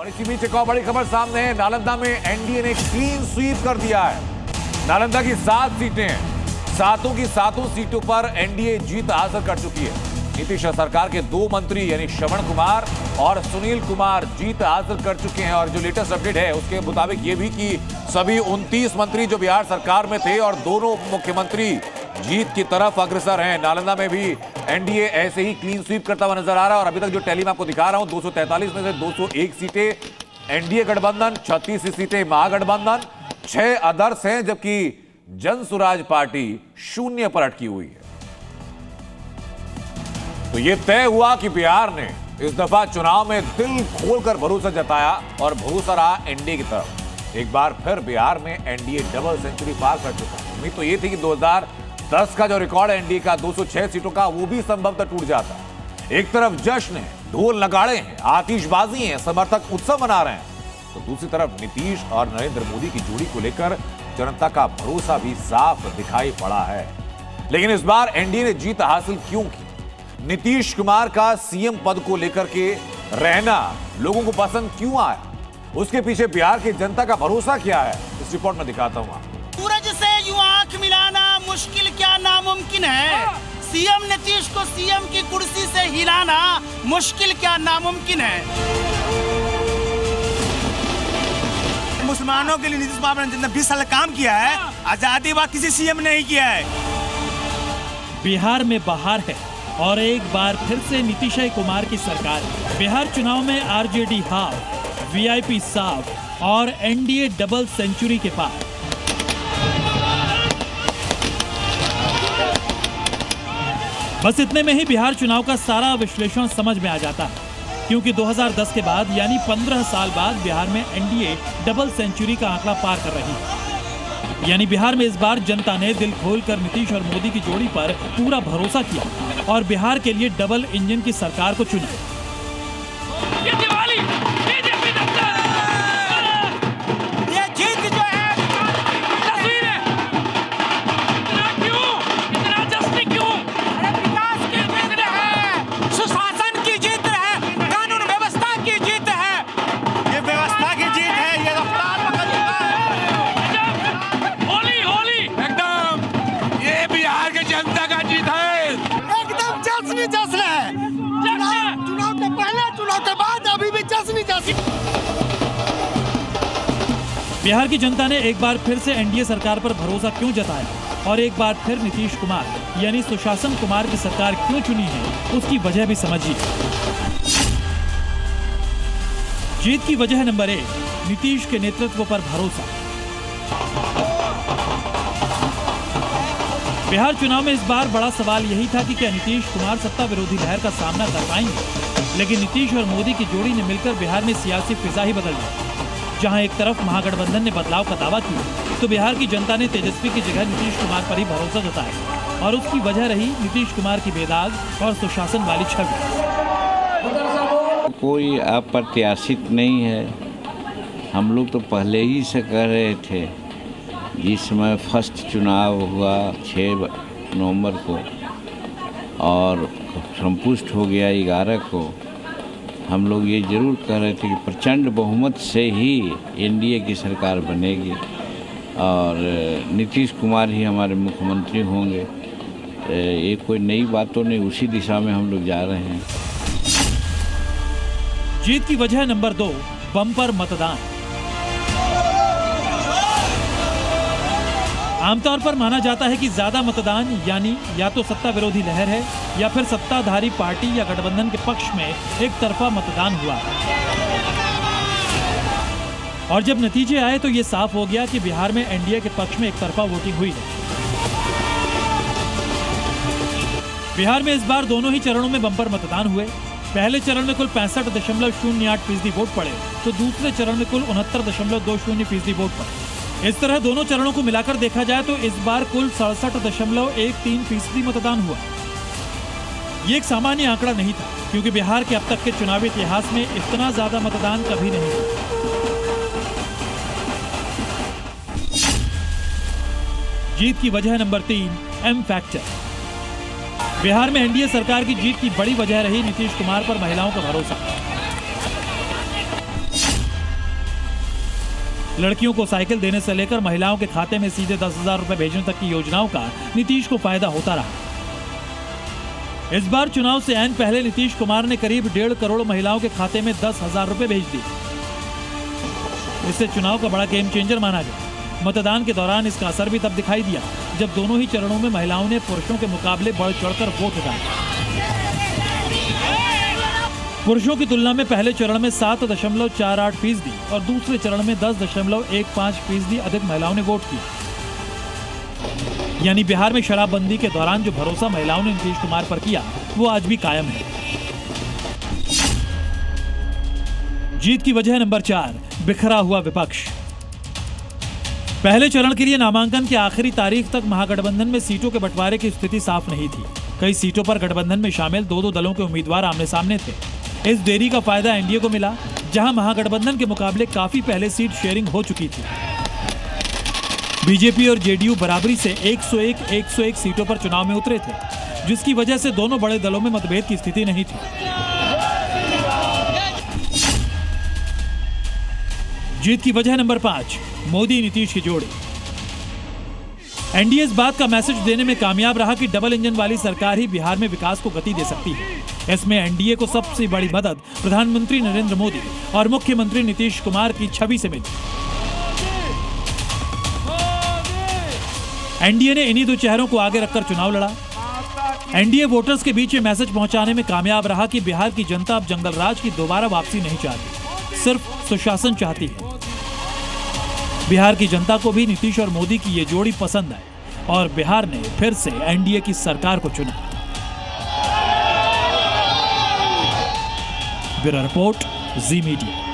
और इसी बीच एक और बड़ी खबर सामने है। नालंदा में एनडीए ने क्लीन स्वीप कर दिया है। नालंदा की 7 सीटें हैं, सातों की सातों सीटों पर एनडीए जीत हासिल कर चुकी है। नीतीश सरकार के 2 मंत्री यानी श्रवण कुमार और सुनील कुमार जीत हासिल कर चुके हैं। और जो लेटेस्ट अपडेट है उसके मुताबिक ये भी कि सभी 29 मंत्री जो बिहार सरकार में थे और दोनों मुख्यमंत्री जीत की तरफ अग्रसर हैं। नालंदा में भी एनडीए ऐसे ही क्लीन स्वीप करता हुआ नजर आ रहा है। और अभी तक जो टैली मैं आपको दिखा रहा हूं, 243 में से 201 सीटें एनडीए गठबंधन, 36 सीटें महागठबंधन, 6 अदर्स हैं, जबकि जन सुराज पार्टी 0 पर अटकी हुई है। तो यह तय हुआ कि बिहार ने इस दफा चुनाव में दिल खोलकर भरोसा जताया और भरोसा रहा एनडीए की तरफ। एक बार फिर बिहार में एनडीए डबल सेंचुरी पार कर चुका है। उम्मीद तो यह थी कि 2010 का जो रिकॉर्ड है एनडीए का 206 सीटों का, वो भी संभवतः टूट जाता है। एक तरफ जश्न है, ढोल नगाड़े हैं, आतिशबाजी है, समर्थक उत्सव मना रहे हैं, तो दूसरी तरफ नीतीश और नरेंद्र मोदी की जोड़ी को लेकर जनता का भरोसा भी साफ दिखाई पड़ा है। लेकिन इस बार एनडीए ने जीत हासिल क्यों की? नीतीश कुमार का सीएम पद को लेकर के रहना लोगों को पसंद क्यों आया? उसके पीछे बिहार की जनता का भरोसा क्या है? इस रिपोर्ट में दिखाता हूं आपको। सूरज से यूं आंख मिलाना मुश्किल क्या नामुमकिन है। सीएम नीतीश को सीएम की कुर्सी से हिलाना मुश्किल क्या नामुमकिन है। मुसलमानों के लिए नीतीश कुमार ने 20 साल काम किया है, आजादी बाद किसी सीएम ने नहीं किया है। बिहार में बहार है और एक बार फिर से नीतीश कुमार की सरकार। बिहार चुनाव में आरजेडी हाफ, वीआईपी साफ और एनडीए डबल सेंचुरी के पार। बस इतने में ही बिहार चुनाव का सारा विश्लेषण समझ में आ जाता है, क्योंकि 2010 के बाद यानी 15 साल बाद बिहार में एनडीए डबल सेंचुरी का आंकड़ा पार कर रही है। यानी बिहार में इस बार जनता ने दिल खोलकर नीतीश और मोदी की जोड़ी पर पूरा भरोसा किया और बिहार के लिए डबल इंजन की सरकार को चुना। ये जीत जो है तस्वीर है। इतना क्यों? इतना जश्न क्यों? विकास की जीत है, सुशासन की जीत है, कानून व्यवस्था की जीत है। ये व्यवस्था की जीत है, ये रफ्तार पकड़ चुका है। होली होली एकदम ये बिहार की जनता का जीत है। एकदम जश्न है। चुनाव के पहले, चुनाव के बाद अभी भी जश्न। बिहार की जनता ने एक बार फिर से एनडीए सरकार पर भरोसा क्यों जताया और एक बार फिर नीतीश कुमार यानी सुशासन कुमार की सरकार क्यों चुनी है, उसकी वजह भी समझिए। जीत की वजह नंबर 1, नीतीश के नेतृत्व पर भरोसा। बिहार चुनाव में इस बार बड़ा सवाल यही था कि क्या नीतीश कुमार सत्ता विरोधी लहर का सामना कर पाएंगे। लेकिन नीतीश और मोदी की जोड़ी ने मिलकर बिहार में सियासी फिजा ही बदल दी। जहां एक तरफ महागठबंधन ने बदलाव का दावा किया, तो बिहार की जनता ने तेजस्वी की जगह नीतीश कुमार पर ही भरोसा जताया और उसकी वजह रही नीतीश कुमार की बेदाग और सुशासन वाली छवि। कोई अप्रत्याशित नहीं है। हम लोग तो पहले ही से कह रहे थे, जिस समय फर्स्ट चुनाव हुआ 6 नवंबर को और संपुष्ट हो गया 11 को, हम लोग ये जरूर कह रहे थे कि प्रचंड बहुमत से ही एनडीए की सरकार बनेगी और नीतीश कुमार ही हमारे मुख्यमंत्री होंगे। ये कोई नई बात तो नहीं, उसी दिशा में हम लोग जा रहे हैं। जीत की वजह नंबर 2, बम्पर मतदान। आमतौर पर माना जाता है कि ज्यादा मतदान यानी या तो सत्ता विरोधी लहर है या फिर सत्ताधारी पार्टी या गठबंधन के पक्ष में एक तरफा मतदान हुआ। और जब नतीजे आए तो ये साफ हो गया कि बिहार में एनडीए के पक्ष में एक तरफा वोटिंग हुई है। बिहार में इस बार दोनों ही चरणों में बम्पर मतदान हुए। पहले चरण में कुल 65.08% वोट पड़े, तो दूसरे चरण में कुल 69.20% वोट पड़े। इस तरह दोनों चरणों को मिलाकर देखा जाए तो इस बार कुल 67.13% मतदान हुआ। ये एक सामान्य आंकड़ा नहीं था, क्योंकि बिहार के अब तक के चुनावी इतिहास में इतना ज्यादा मतदान कभी नहीं हुआ। जीत की वजह नंबर 3, एम फैक्टर। बिहार में एनडीए सरकार की जीत की बड़ी वजह रही नीतीश कुमार पर महिलाओं का भरोसा। लड़कियों को साइकिल देने से लेकर महिलाओं के खाते में सीधे 10,000 रुपए भेजने तक की योजनाओं का नीतीश को फायदा होता रहा। इस बार चुनाव से ऐन पहले नीतीश कुमार ने करीब 1.5 करोड़ महिलाओं के खाते में 10,000 रुपए भेज दिए। इससे चुनाव का बड़ा गेम चेंजर माना गया। मतदान के दौरान इसका असर भी तब दिखाई दिया जब दोनों ही चरणों में महिलाओं ने पुरुषों के मुकाबले बढ़ चढ़कर वोट डाला। पुरुषों की तुलना में पहले चरण में 7.48% और दूसरे चरण में 10.15% अधिक महिलाओं ने वोट किया। यानी बिहार में शराबबंदी के दौरान जो भरोसा महिलाओं ने नीतीश कुमार पर किया वो आज भी कायम है। जीत की वजह नंबर 4, बिखरा हुआ विपक्ष। पहले चरण के लिए नामांकन की आखिरी तारीख तक महागठबंधन में सीटों के बंटवारे की स्थिति साफ नहीं थी। कई सीटों पर गठबंधन में शामिल 2-2 दलों के उम्मीदवार आमने सामने थे। इस देरी का फायदा एनडीए को मिला, जहां महागठबंधन के मुकाबले काफी पहले सीट शेयरिंग हो चुकी थी। बीजेपी और जेडीयू बराबरी से 101 सीटों पर चुनाव में उतरे थे, जिसकी वजह से दोनों बड़े दलों में मतभेद की स्थिति नहीं थी। जीत की वजह नंबर 5, मोदी नीतीश की जोड़ी। एनडीए इस बात का मैसेज देने में कामयाब रहा कि डबल इंजन वाली सरकार ही बिहार में विकास को गति दे सकती है। इसमें एनडीए को सबसे बड़ी मदद प्रधानमंत्री नरेंद्र मोदी और मुख्यमंत्री नीतीश कुमार की छवि से मिली। एनडीए ने इन्हीं 2 चेहरों को आगे रखकर चुनाव लड़ा। एनडीए वोटर्स के बीच ये मैसेज पहुंचाने में कामयाब रहा कि बिहार की जनता अब जंगल राज की दोबारा वापसी नहीं चाहती, सिर्फ सुशासन चाहती है। बिहार की जनता को भी नीतीश और मोदी की ये जोड़ी पसंद आई और बिहार ने फिर से एनडीए की सरकार को चुना। ब्यूरो रिपोर्ट, जी मीडिया।